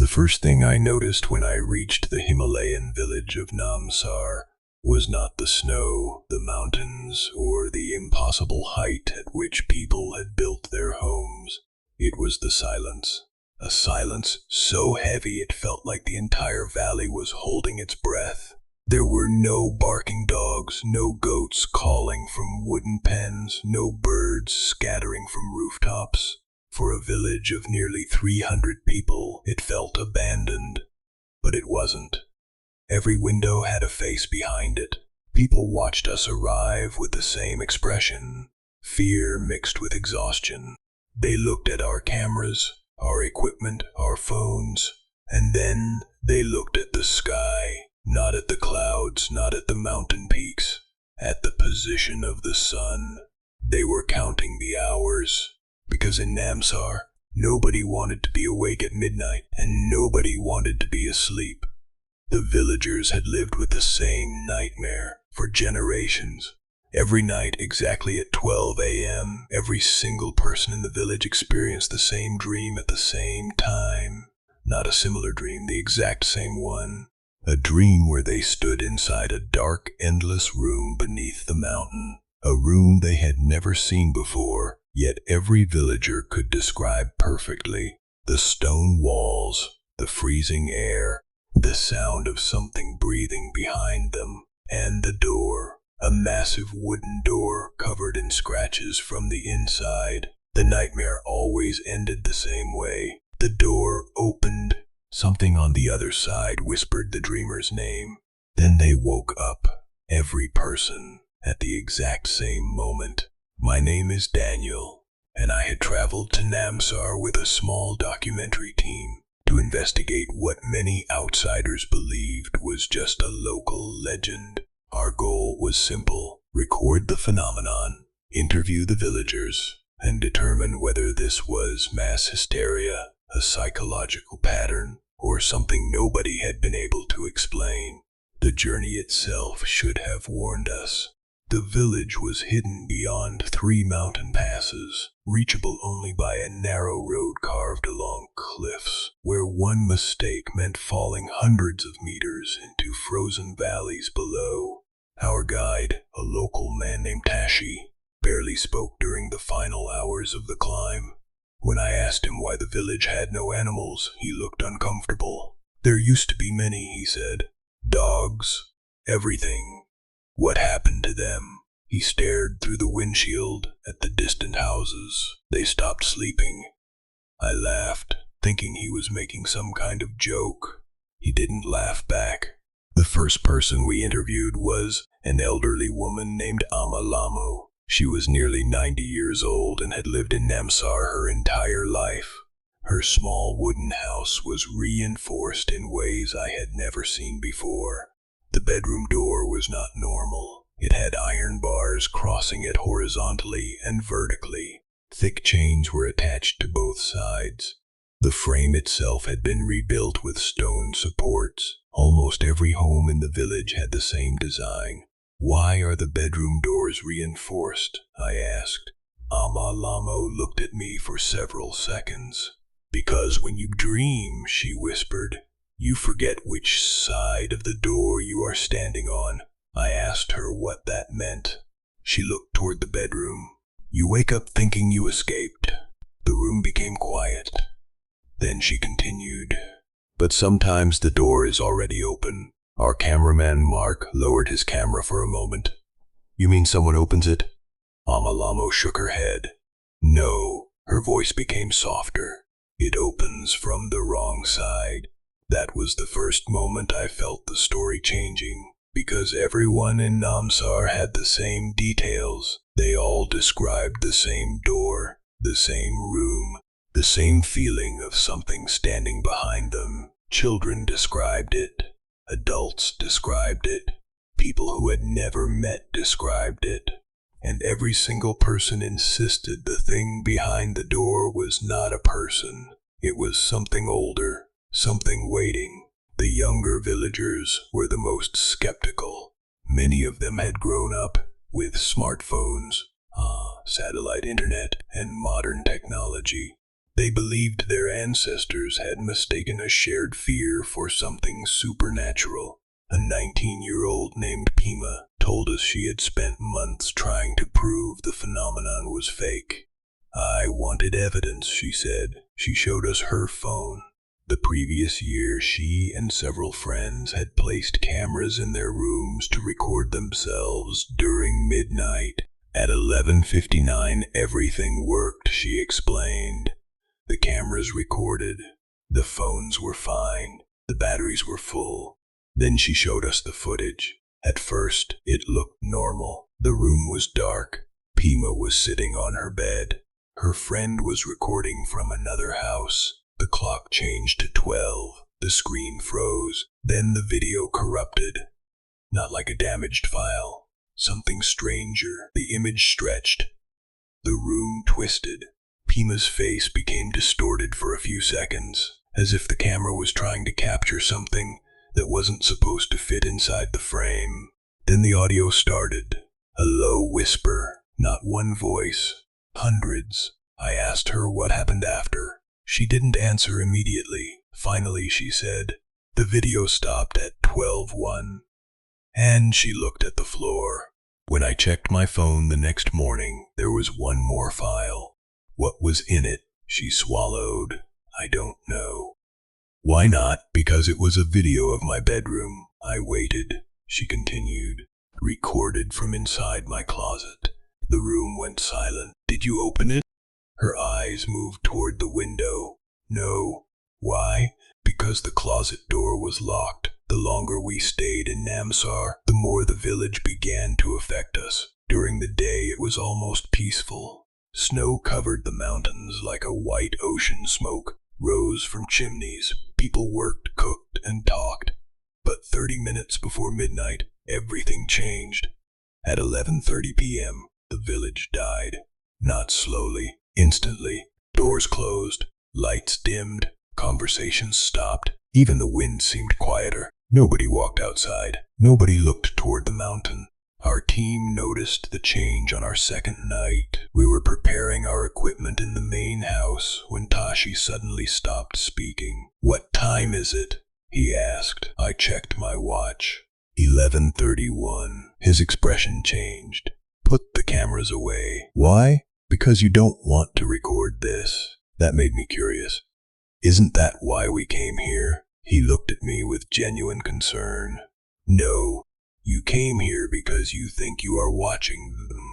The first thing I noticed when I reached the Himalayan village of Namsar was not the snow, the mountains, or the impossible height at which people had built their homes. It was the silence. A silence so heavy it felt like the entire valley was holding its breath. There were no barking dogs, no goats calling from wooden pens, no birds scattering from rooftops. For a village of nearly 300 people, it felt abandoned. But it wasn't. Every window had a face behind it. People watched us arrive with the same expression, fear mixed with exhaustion. They looked at our cameras, our equipment, our phones, and then they looked at the sky, not at the clouds, not at the mountain peaks, at the position of the sun. They were counting the hours, because in Namsar, nobody wanted to be awake at midnight, and nobody wanted to be asleep. The villagers had lived with the same nightmare for generations. Every night, exactly at 12 a.m., every single person in the village experienced the same dream at the same time. Not a similar dream, the exact same one. A dream where they stood inside a dark, endless room beneath the mountain. A room they had never seen before, yet every villager could describe perfectly. The stone walls, the freezing air, the sound of something breathing behind them, and the door, a massive wooden door covered in scratches from the inside. The nightmare always ended the same way. The door opened. Something on the other side whispered the dreamer's name. Then they woke up, every person, at the exact same moment. My name is Daniel, and I had traveled to Namsar with a small documentary team to investigate what many outsiders believed was just a local legend. Our goal was simple: record the phenomenon, interview the villagers, and determine whether this was mass hysteria, a psychological pattern, or something nobody had been able to explain. The journey itself should have warned us. The village was hidden beyond 3 mountain passes, reachable only by a narrow road carved along cliffs, where one mistake meant falling hundreds of meters into frozen valleys below. Our guide, a local man named Tashi, barely spoke during the final hours of the climb. When I asked him why the village had no animals, he looked uncomfortable. There used to be many, he said. Dogs, everything. What happened to them? He stared through the windshield at the distant houses. They stopped sleeping. I laughed, thinking he was making some kind of joke. He didn't laugh back. The first person we interviewed was an elderly woman named Amalamo. She was nearly 90 years old and had lived in Namsar her entire life. Her small wooden house was reinforced in ways I had never seen before. The bedroom door was not normal. It had iron bars crossing it horizontally and vertically. Thick chains were attached to both sides. The frame itself had been rebuilt with stone supports. Almost every home in the village had the same design. Why are the bedroom doors reinforced? I asked. Amalamo looked at me for several seconds. Because when you dream, she whispered, you forget which side of the door you are standing on. I asked her what that meant. She looked toward the bedroom. You wake up thinking you escaped. The room became quiet. Then she continued, but sometimes the door is already open. Our cameraman Mark lowered his camera for a moment. You mean someone opens it? Amalamo shook her head. No, her voice became softer. It opens from the wrong side. That was the first moment I felt the story changing, because everyone in Namsar had the same details. They all described the same door, the same room, the same feeling of something standing behind them. Children described it. Adults described it. People who had never met described it. And every single person insisted the thing behind the door was not a person. It was something older, something waiting. The younger villagers were the most skeptical. Many of them had grown up with smartphones, satellite internet, and modern technology. They believed their ancestors had mistaken a shared fear for something supernatural. A 19-year-old named Pima told us she had spent months trying to prove the phenomenon was fake. I wanted evidence, she said. She showed us her phone. The previous year, she and several friends had placed cameras in their rooms to record themselves during midnight. At 11:59, everything worked, she explained. The cameras recorded. The phones were fine. The batteries were full. Then she showed us the footage. At first, it looked normal. The room was dark. Pima was sitting on her bed. Her friend was recording from another house. The clock changed to 12. The screen froze. Then the video corrupted. Not like a damaged file. Something stranger. The image stretched. The room twisted. Pima's face became distorted for a few seconds, as if the camera was trying to capture something that wasn't supposed to fit inside the frame. Then the audio started. A low whisper. Not one voice. Hundreds. I asked her what happened after. She didn't answer immediately. Finally, she said, the video stopped at 12:01. And she looked at the floor. When I checked my phone the next morning, there was one more file. What was in it? She swallowed. I don't know. Why not? Because it was a video of my bedroom. I waited. She continued. Recorded from inside my closet. The room went silent. Did you open it? Her eyes moved toward the window. No. Why? Because the closet door was locked. The longer we stayed in Namsar, the more the village began to affect us. During the day, it was almost peaceful. Snow covered the mountains like a white ocean. Smoke rose from chimneys. People worked, cooked, and talked. But 30 minutes before midnight, everything changed. At 11:30 p.m., the village died. Not slowly, instantly. Doors closed, lights dimmed, conversations stopped. Even the wind seemed quieter. Nobody walked outside. Nobody looked toward the mountain. Our team noticed the change on our second night. We were preparing our equipment in the main house when Tashi suddenly stopped speaking. What time is it? He asked. I checked my watch. 11:31. His expression changed. Put the cameras away. Why? Because you don't want to record this. That made me curious. Isn't that why we came here? He looked at me with genuine concern. No. You came here because you think you are watching them.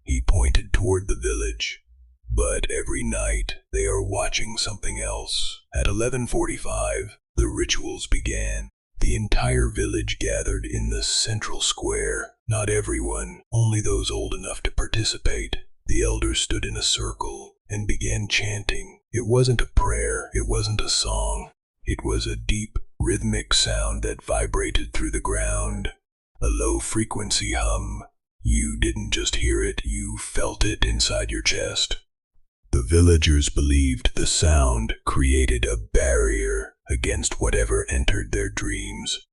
He pointed toward the village. But every night, they are watching something else. At 11:45, the rituals began. The entire village gathered in the central square. Not everyone, only those old enough to participate. The elders stood in a circle and began chanting. It wasn't a prayer, it wasn't a song. It was a deep, rhythmic sound that vibrated through the ground. A low-frequency hum. You didn't just hear it, you felt it inside your chest. The villagers believed the sound created a barrier against whatever entered their dreams.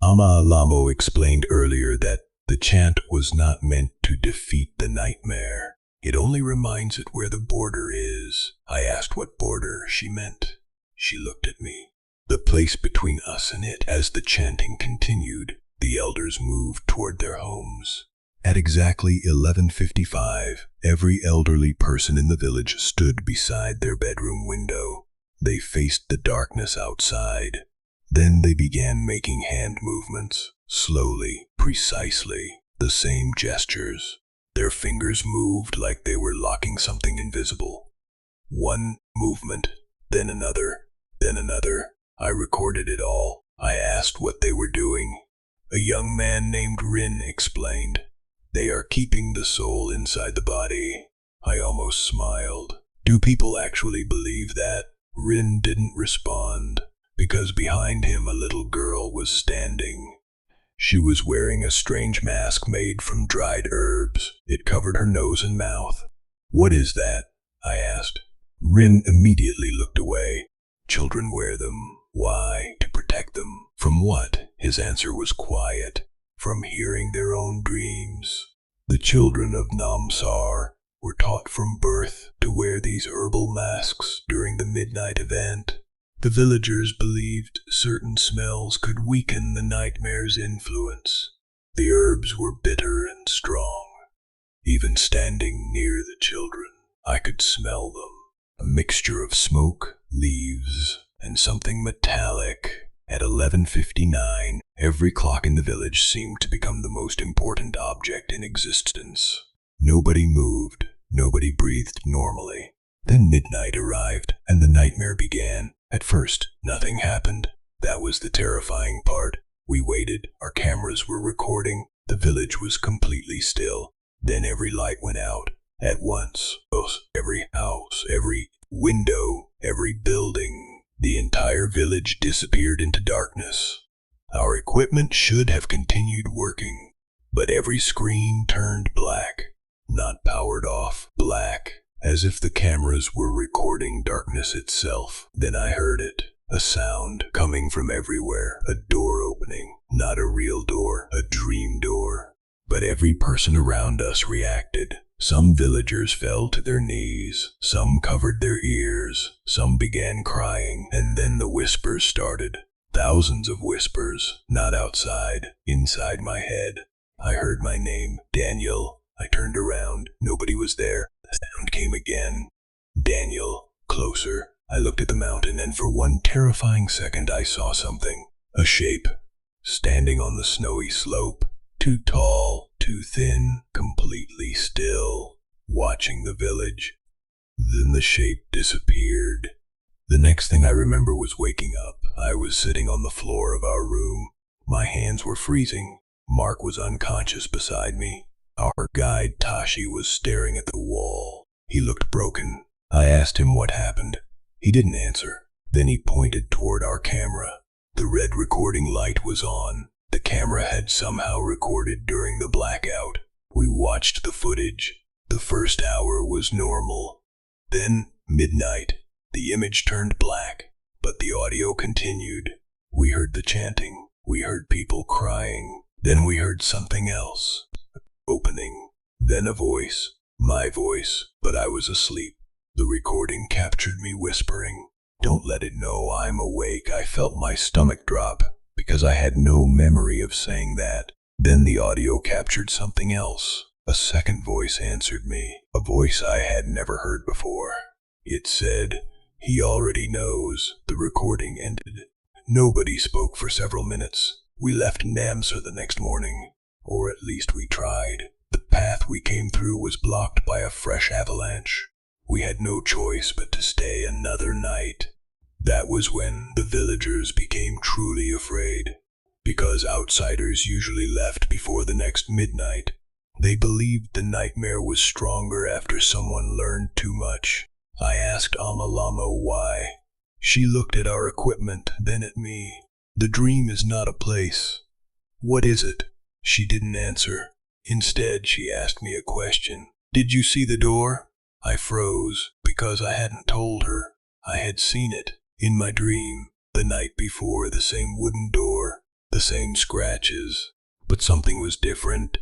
Ama Alamo explained earlier that the chant was not meant to defeat the nightmare. It only reminds it where the border is. I asked what border she meant. She looked at me. The place between us and it. As the chanting continued, the elders moved toward their homes. At exactly 11:55, every elderly person in the village stood beside their bedroom window. They faced the darkness outside. Then they began making hand movements, slowly, precisely, the same gestures. Their fingers moved like they were locking something invisible. One movement, then another, then another. I recorded it all. I asked what they were doing. A young man named Rin explained. They are keeping the soul inside the body. I almost smiled. Do people actually believe that? Rin didn't respond, because behind him a little girl was standing. She was wearing a strange mask made from dried herbs. It covered her nose and mouth. What is that? I asked. Rin immediately looked away. Children wear them. Why? To protect them. From what? His answer was quiet. From hearing their own dreams. The children of Namsar were taught from birth to wear these herbal masks during the midnight event. The villagers believed certain smells could weaken the nightmare's influence. The herbs were bitter and strong. Even standing near the children, I could smell them. A mixture of smoke, leaves, and something metallic. At 11:59, every clock in the village seemed to become the most important object in existence. Nobody moved, nobody breathed normally. Then midnight arrived, and the nightmare began. At first, nothing happened. That was the terrifying part. We waited, our cameras were recording, the village was completely still. Then every light went out, at once. Every house, every window, every building. The entire village disappeared into darkness. Our equipment should have continued working, but every screen turned black. Not powered off, black, as if the cameras were recording darkness itself. Then I heard it, a sound coming from everywhere, a door opening, not a real door, a dream door. But every person around us reacted. Some villagers fell to their knees, some covered their ears, some began crying, and then the whispers started. Thousands of whispers, not outside, inside my head. I heard my name, Daniel. I turned around, nobody was there. The sound came again. Daniel, closer. I looked at the mountain, and for one terrifying second I saw something. A shape, standing on the snowy slope. Too tall, too thin, completely still, watching the village. Then the shape disappeared. The next thing I remember was waking up. I was sitting on the floor of our room. My hands were freezing. Mark was unconscious beside me. Our guide, Tashi, was staring at the wall. He looked broken. I asked him what happened. He didn't answer. Then he pointed toward our camera. The red recording light was on. The camera had somehow recorded during the blackout. We watched the footage. The first hour was normal. Then, midnight, the image turned black, but the audio continued. We heard the chanting. We heard people crying. Then we heard something else. Opening. Then a voice. My voice, but I was asleep. The recording captured me whispering, "Don't let it know I'm awake." I felt my stomach drop, because I had no memory of saying that. Then the audio captured something else. A second voice answered me, a voice I had never heard before. It said, "He already knows." The recording ended. Nobody spoke for several minutes. We left Namsar the next morning, or at least we tried. The path we came through was blocked by a fresh avalanche. We had no choice but to stay another night. That was when the villagers became truly afraid, because outsiders usually left before the next midnight. They believed the nightmare was stronger after someone learned too much. I asked Amalama why. She looked at our equipment, then at me. "The dream is not a place. What is it?" She didn't answer. Instead, she asked me a question. "Did you see the door?" I froze, because I hadn't told her. I had seen it. In my dream, the night before, the same wooden door, the same scratches. But something was different.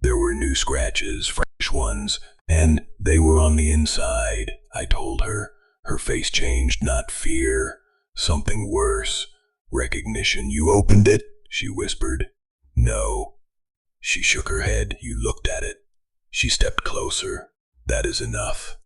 There were new scratches, fresh ones, and they were on the inside. I told her. Her face changed, not fear. Something worse. Recognition. "You opened it?" she whispered. "No." She shook her head. "You looked at it." She stepped closer. "That is enough."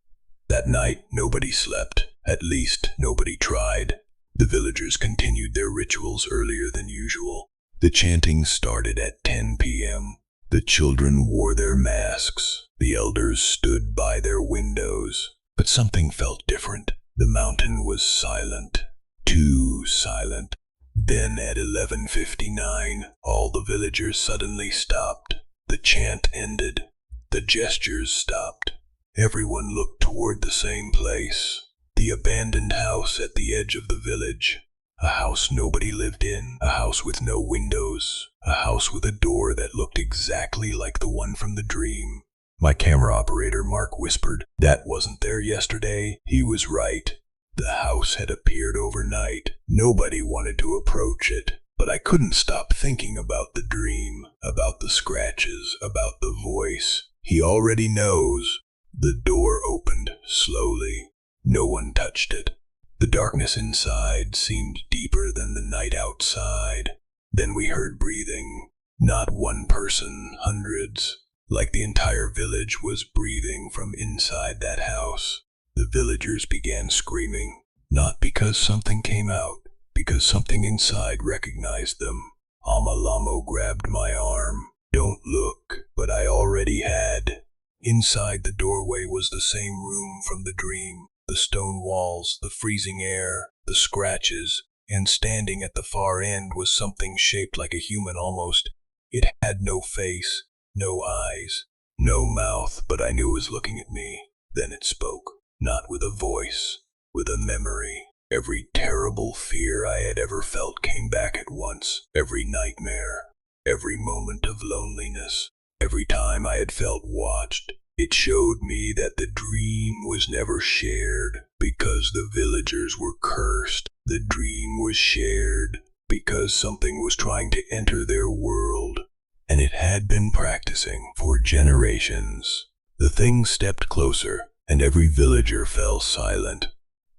That night, nobody slept. At least, nobody tried. The villagers continued their rituals earlier than usual. The chanting started at 10 p.m. The children wore their masks. The elders stood by their windows. But something felt different. The mountain was silent. Too silent. Then at 11:59, all the villagers suddenly stopped. The chant ended. The gestures stopped. Everyone looked toward the same place. The abandoned house at the edge of the village. A house nobody lived in. A house with no windows. A house with a door that looked exactly like the one from the dream. My camera operator, Mark, whispered, "That wasn't there yesterday." He was right. The house had appeared overnight. Nobody wanted to approach it. But I couldn't stop thinking about the dream, about the scratches, about the voice. He already knows. The door opened slowly. No one touched it. The darkness inside seemed deeper than the night outside. Then we heard breathing. Not one person, hundreds. Like the entire village was breathing from inside that house. The villagers began screaming, not because something came out, because something inside recognized them. Amalamo grabbed my arm. Don't look, but I already had. Inside the doorway was the same room from the dream. The stone walls, the freezing air, the scratches, and standing at the far end was something shaped like a human almost. It had no face, no eyes, no mouth, but I knew it was looking at me. Then it spoke, not with a voice, with a memory. Every terrible fear I had ever felt came back at once. Every nightmare, every moment of loneliness, every time I had felt watched. It showed me that the dream was never shared because the villagers were cursed. The dream was shared because something was trying to enter their world, and it had been practicing for generations. The thing stepped closer, and every villager fell silent,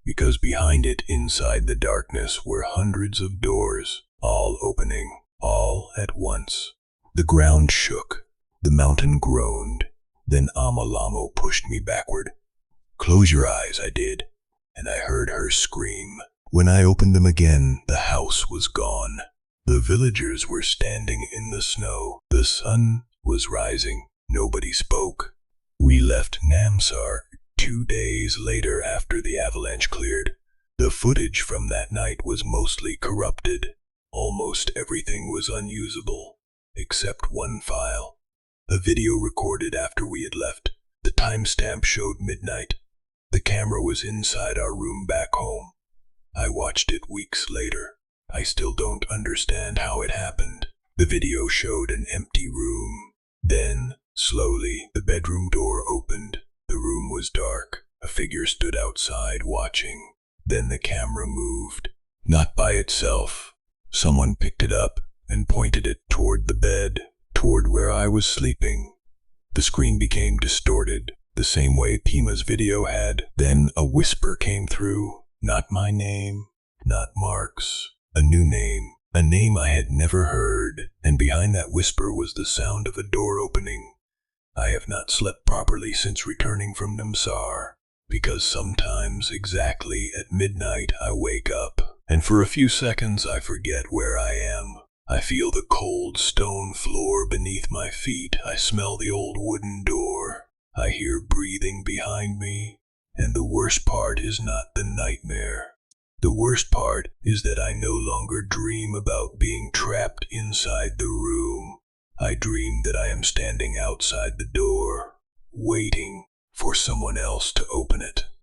because behind it, inside the darkness, were hundreds of doors, all opening, all at once. The ground shook, the mountain groaned. Then Amalamo pushed me backward. Close your eyes, I did, and I heard her scream. When I opened them again, the house was gone. The villagers were standing in the snow. The sun was rising. Nobody spoke. We left Namsar 2 days later after the avalanche cleared. The footage from that night was mostly corrupted. Almost everything was unusable, except one file. A video recorded after we had left. The timestamp showed midnight. The camera was inside our room back home. I watched it weeks later. I still don't understand how it happened. The video showed an empty room. Then, slowly, the bedroom door opened. The room was dark. A figure stood outside watching. Then the camera moved. Not by itself. Someone picked it up and pointed it toward the bed, toward where I was sleeping. The screen became distorted, the same way Pima's video had. Then a whisper came through. Not my name, not Mark's. A new name, a name I had never heard. And behind that whisper was the sound of a door opening. I have not slept properly since returning from Namsar, because sometimes exactly at midnight I wake up, and for a few seconds I forget where I am. I feel the cold stone floor beneath my feet. I smell the old wooden door. I hear breathing behind me. And the worst part is not the nightmare. The worst part is that I no longer dream about being trapped inside the room. I dream that I am standing outside the door, waiting for someone else to open it.